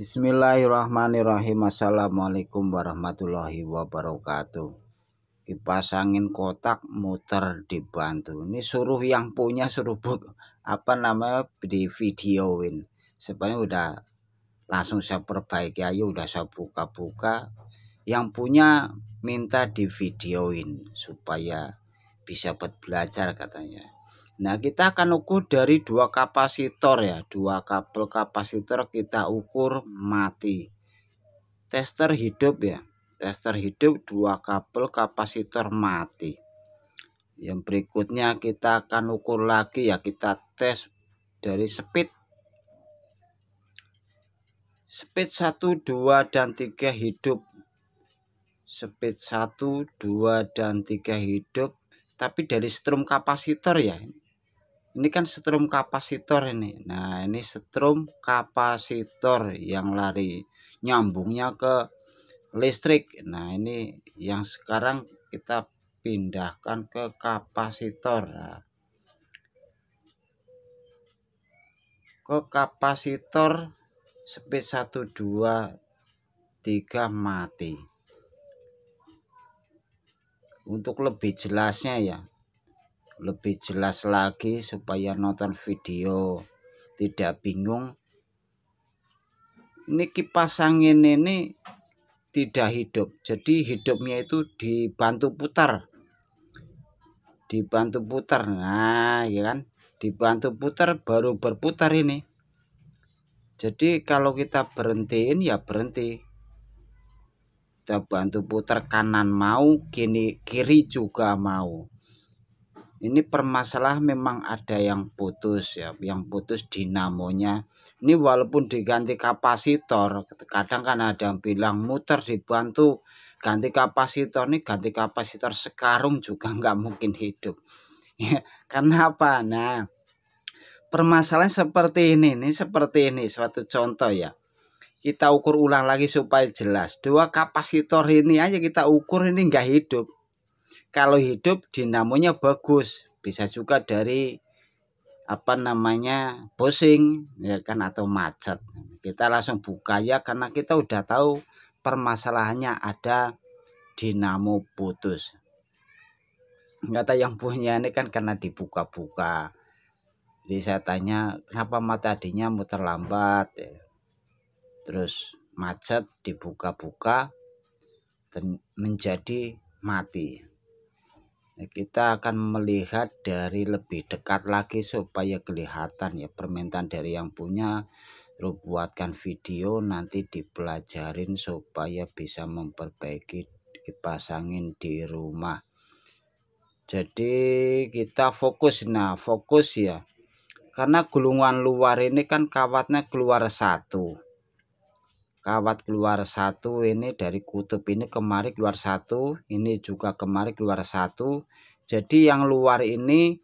Bismillahirrahmanirrahim. Assalamualaikum warahmatullahi wabarakatuh. Kipas angin kotak muter dibantu. Ini suruh yang punya suruh di videoin. Sebenarnya udah langsung saya perbaiki aja, udah saya buka-buka. Yang punya minta di videoin supaya bisa buat belajar katanya. Nah, kita akan ukur dari dua kapasitor ya, dua kabel kapasitor kita ukur mati. Tester hidup ya, tester hidup dua kabel kapasitor mati. Yang berikutnya kita akan ukur lagi ya, kita tes dari speed 1, 2, dan 3 hidup. Speed 1, 2, dan 3 hidup, tapi dari strum kapasitor ya. Ini kan strum kapasitor ini. Nah, ini strum kapasitor yang lari nyambungnya ke listrik. Nah, ini yang sekarang kita pindahkan ke kapasitor. Nah, ke kapasitor speed 1, 2, 3 mati. Untuk lebih jelasnya ya, lebih jelas lagi supaya nonton video tidak bingung, ini kipas angin ini tidak hidup, jadi hidupnya itu dibantu putar, nah ya kan, dibantu putar baru berputar ini. Jadi kalau kita berhentiin ya berhenti, kita bantu putar kanan mau, kiri juga mau. Ini permasalahan memang ada yang putus ya, yang putus dinamonya. Ini walaupun diganti kapasitor, kadang kan ada yang bilang muter dibantu ganti kapasitor. Nih ganti kapasitor sekarung juga nggak mungkin hidup. Ya, karena apa? Nah, permasalahan seperti ini, suatu contoh ya. Kita ukur ulang lagi supaya jelas. Dua kapasitor ini aja kita ukur ini nggak hidup. Kalau hidup dinamonya bagus, bisa juga dari bosing ya kan, atau macet. Kita langsung buka ya, karena kita udah tahu permasalahannya ada dinamo putus. Kata yang punya ini kan karena dibuka-buka. Jadi saya tanya, kenapa tadinya muter lambat ya. Terus macet, dibuka-buka dan menjadi mati. Kita akan melihat dari lebih dekat lagi supaya kelihatan ya, permintaan dari yang punya. Buatkan video nanti dipelajarin supaya bisa memperbaiki kipas angin di rumah. Jadi kita fokus, fokus ya, karena gulungan luar ini kan kawatnya keluar satu, kawat keluar satu, ini dari kutub ini kemari keluar satu, ini juga kemari keluar satu. Jadi yang luar ini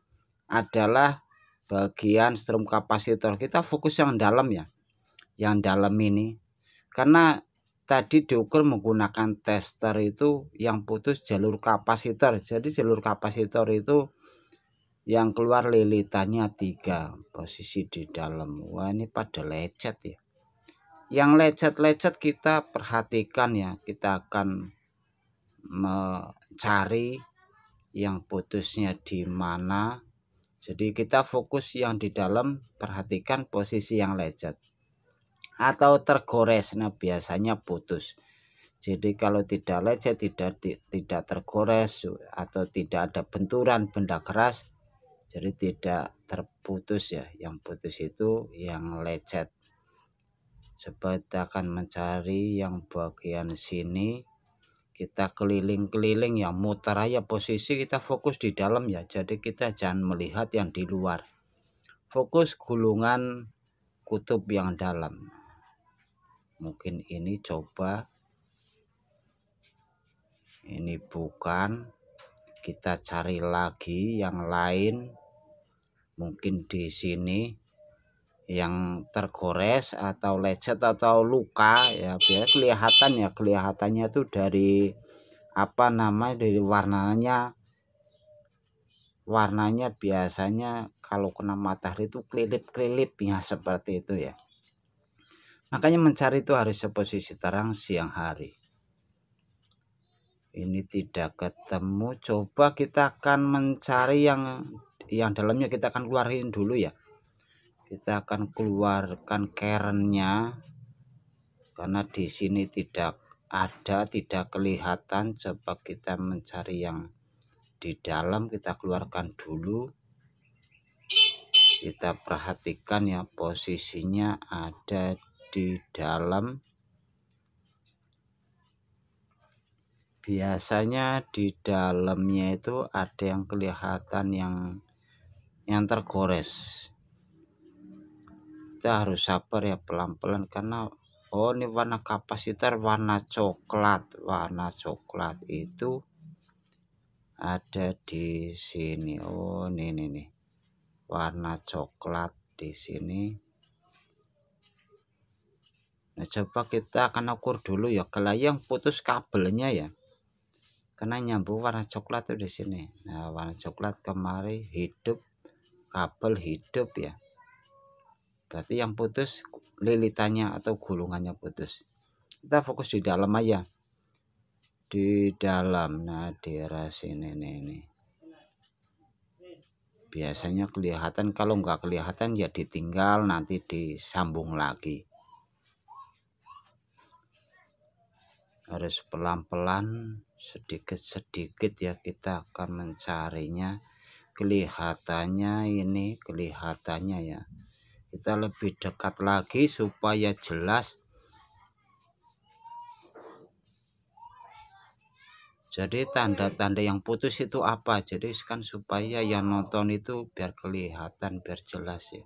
adalah bagian strum kapasitor. Kita fokus yang dalam ya, yang dalam ini, karena tadi diukur menggunakan tester itu yang putus jalur kapasitor. Jadi jalur kapasitor itu yang keluar lilitannya 3, posisi di dalam. Wah, ini pada lecet ya. Yang lecet-lecet kita perhatikan ya, kita akan mencari yang putusnya di mana. Jadi kita fokus yang di dalam, perhatikan posisi yang lecet atau tergores. Nah, biasanya putus. Jadi kalau tidak lecet, tidak tergores atau tidak ada benturan benda keras, jadi tidak terputus ya. Yang putus itu yang lecet. Coba kita akan mencari yang bagian sini, kita keliling-keliling ya, muter aja posisi, kita fokus di dalam ya. Jadi kita jangan melihat yang di luar, fokus gulungan kutub yang dalam. Mungkin ini, coba ini bukan, kita cari lagi yang lain. Mungkin di sini yang tergores atau lecet atau luka ya, biar kelihatan ya, kelihatannya tuh dari dari warnanya biasanya kalau kena matahari itu kelilip-kelilip ya, seperti itu ya. Makanya mencari itu harus posisi terang siang hari. Ini tidak ketemu, coba kita akan mencari yang dalamnya, kita akan keluarin dulu ya. Kita akan keluarkan kerennya karena di sini tidak ada, tidak kelihatan. Coba kita mencari yang di dalam, kita keluarkan dulu. Kita perhatikan ya, posisinya ada di dalam. Biasanya di dalamnya itu ada yang kelihatan yang tergores. Kita harus sabar ya, pelan-pelan, karena oh ini warna kapasitor warna coklat. Warna coklat itu ada di sini. Oh ini nih. Warna coklat di sini. Nah, coba kita akan ukur dulu ya. Kalau yang putus kabelnya ya, karena nyambung warna coklat tuh di sini. Nah, warna coklat kemari hidup, kabel hidup ya. Berarti yang putus lilitannya atau gulungannya putus. Kita fokus di dalam aja. Di dalam. Nah, di daerah sini nih. Biasanya kelihatan, kalau nggak kelihatan ya ditinggal, nanti disambung lagi. Harus pelan-pelan, sedikit-sedikit ya, kita akan mencarinya. Kelihatannya ini, kelihatannya ya. Kita lebih dekat lagi supaya jelas. Jadi tanda-tanda yang putus itu apa? Jadi kan supaya yang nonton itu biar kelihatan, biar jelas ya.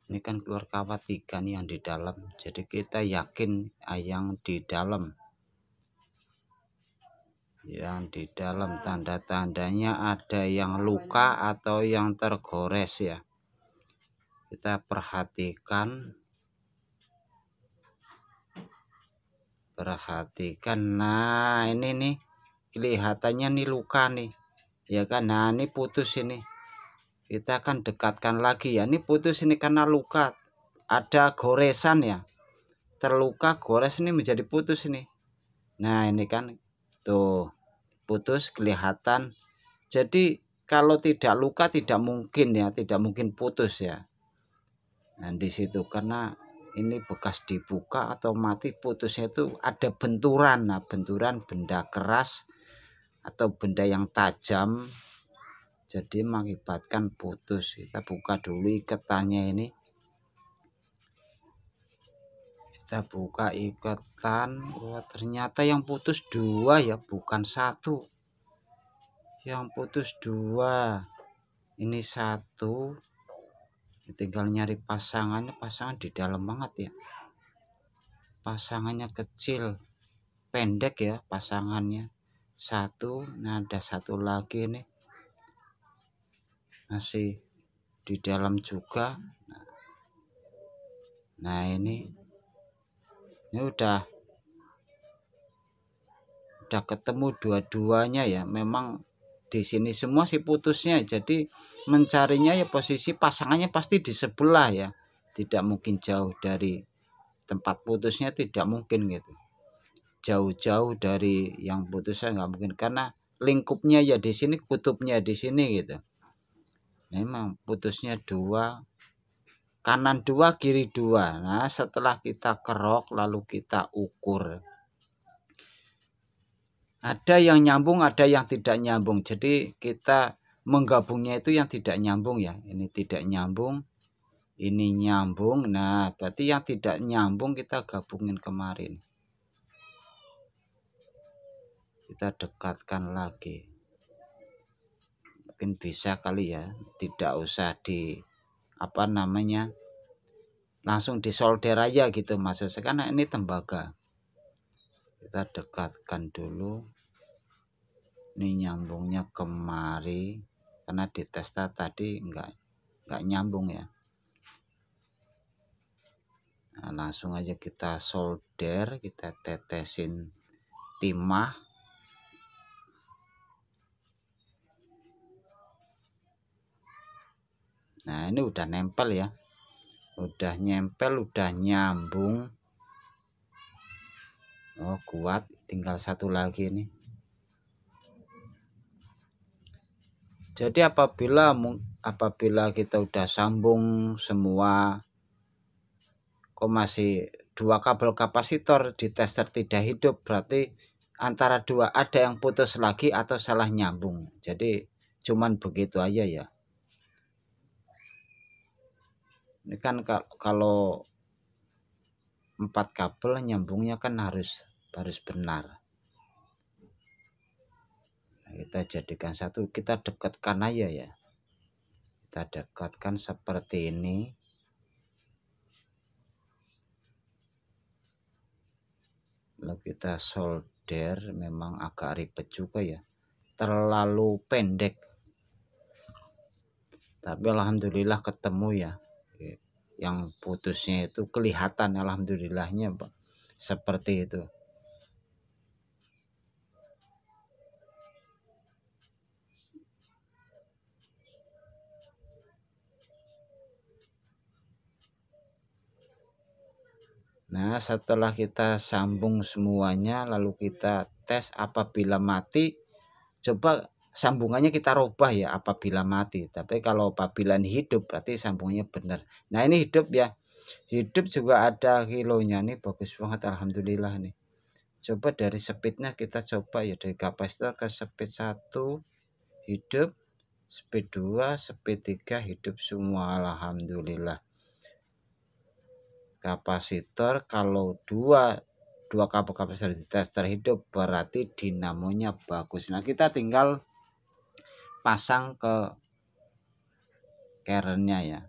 Ini kan keluar kawat 3 nih yang di dalam. Jadi kita yakin yang di dalam. Yang di dalam tanda-tandanya ada yang luka atau yang tergores ya. Kita perhatikan. Nah ini nih kelihatannya nih luka nih ya kan. Nah ini putus ini, kita akan dekatkan lagi ya. Ini putus ini karena luka, ada goresan ya, terluka gores ini menjadi putus ini. Nah ini kan tuh putus kelihatan. Jadi kalau tidak luka tidak mungkin ya, tidak mungkin putus ya. Nah di situ karena ini bekas dibuka atau mati, putusnya itu ada benturan. Nah benturan benda keras atau benda yang tajam, jadi mengakibatkan putus. Kita buka dulu ikatannya ini. Kita buka ikatan. Wah ternyata yang putus 2 ya, bukan 1. Yang putus 2. Ini 1. Tinggal nyari pasangannya. Pasangan di dalam banget ya. Pasangannya kecil, pendek ya pasangannya. 1. Nah ada 1 lagi nih, masih di dalam juga. Nah ini udah ketemu dua-duanya ya. Memang di sini semua sih putusnya. Jadi mencarinya ya posisi pasangannya pasti di sebelah ya. Tidak mungkin jauh dari tempat putusnya, tidak mungkin gitu. Jauh-jauh dari yang putusnya nggak mungkin, karena lingkupnya ya di sini, kutubnya di sini gitu. Memang putusnya 2, kanan 2, kiri 2. Nah setelah kita kerok lalu kita ukur, ada yang nyambung, ada yang tidak nyambung. Jadi kita menggabungnya itu yang tidak nyambung ya. Ini tidak nyambung, ini nyambung. Nah berarti yang tidak nyambung kita gabungin kemarin. Kita dekatkan lagi. Mungkin bisa kali ya, tidak usah langsung disolder aja gitu maksudnya, karena ini tembaga. Kita dekatkan dulu. Ini nyambungnya kemari, karena di testa tadi enggak nyambung ya. Nah, langsung aja kita solder, kita tetesin timah. Nah ini udah nempel ya. udah nyempel, udah nyambung. Oh kuat, tinggal satu lagi nih. Jadi apabila kita udah sambung semua kok masih dua kabel kapasitor di tester tidak hidup, berarti antara dua ada yang putus lagi atau salah nyambung. Jadi cuman begitu aja ya. Ini kan kalau 4 kabel nyambungnya kan harus benar. Nah, kita jadikan satu, kita dekatkan aja ya. Kita dekatkan seperti ini. Lalu kita solder, memang agak ribet juga ya. Terlalu pendek. Tapi alhamdulillah ketemu ya. Yang putusnya itu kelihatan, alhamdulillahnya seperti itu. Nah, setelah kita sambung semuanya, lalu kita tes apabila mati, coba sambungannya kita rubah ya apabila mati. Tapi kalau apabila ini hidup, berarti sambungannya benar. Nah, ini hidup ya. Hidup juga ada kilonya nih, bagus banget alhamdulillah nih. Coba dari speednya kita coba ya, dari kapasitor ke speed 1 hidup, speed 2, speed 3 hidup semua alhamdulillah. Kapasitor kalau dua kabel kapasitor di tester hidup berarti dinamonya bagus. Nah, kita tinggal pasang ke kerennya ya.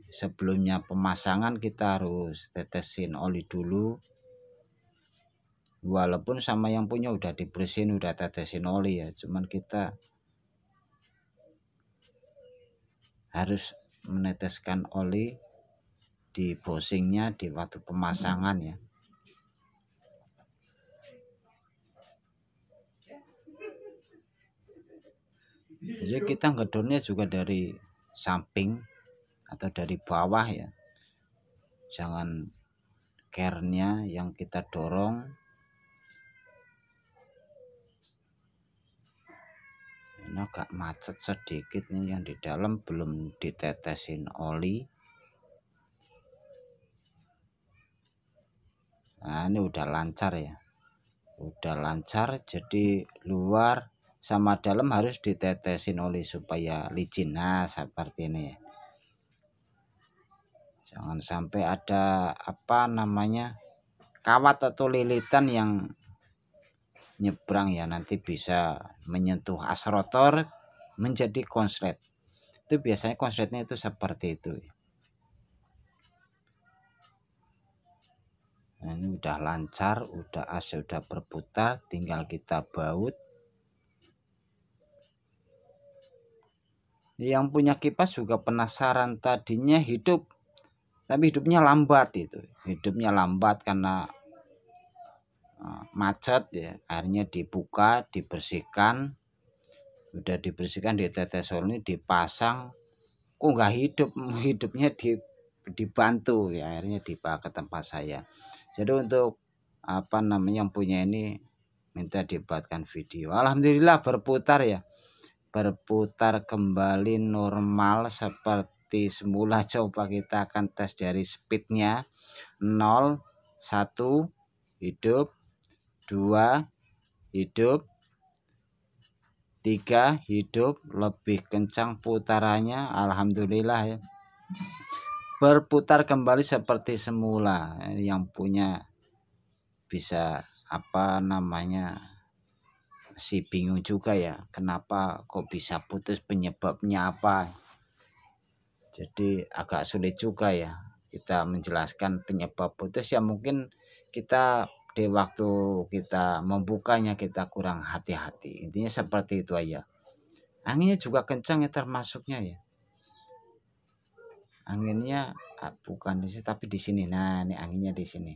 Sebelumnya pemasangan kita harus tetesin oli dulu. Walaupun sama yang punya udah dibersihin, udah tetesin oli ya, cuman kita harus meneteskan oli di bosingnya di waktu pemasangan ya. Jadi kita ngedornya juga dari samping atau dari bawah ya. Jangan kerennya yang kita dorong. Ini agak macet sedikit nih, yang di dalam belum ditetesin oli. Nah, ini udah lancar ya. Udah lancar, jadi luar sama dalam harus ditetesin oli supaya licin. Nah, seperti ini ya. Jangan sampai ada kawat atau lilitan yang nyebrang ya, nanti bisa menyentuh as rotor menjadi konslet. Itu biasanya konsletnya itu seperti itu. Nah, ini udah lancar, udah as udah berputar, tinggal kita baut. Yang punya kipas juga penasaran, tadinya hidup tapi hidupnya lambat itu. Hidupnya lambat karena macet ya. Akhirnya dibuka, dibersihkan. Udah dibersihkan, ditetes oli, dipasang. Kok nggak hidup, hidupnya dibantu ya, akhirnya dibawa ke tempat saya. Jadi untuk yang punya ini minta dibuatkan video. Alhamdulillah berputar ya, berputar kembali normal seperti semula. Coba kita akan tes dari speednya 0, 1 hidup, 2 hidup, 3 hidup, lebih kencang putarannya alhamdulillah ya. Berputar kembali seperti semula. Yang punya bisa si bingung juga ya, kenapa kok bisa putus, penyebabnya apa. Jadi agak sulit juga ya kita menjelaskan penyebab putus ya. Mungkin kita di waktu kita membukanya kita kurang hati-hati, intinya seperti itu aja. Anginnya juga kencang ya, termasuknya ya, anginnya bukan di sini tapi di sini. Nah, ini anginnya di sini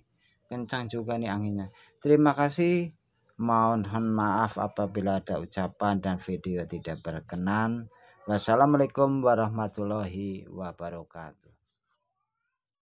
kencang juga nih anginnya. Terima kasih, mohon maaf apabila ada ucapan dan video tidak berkenan. Wassalamualaikum warahmatullahi wabarakatuh.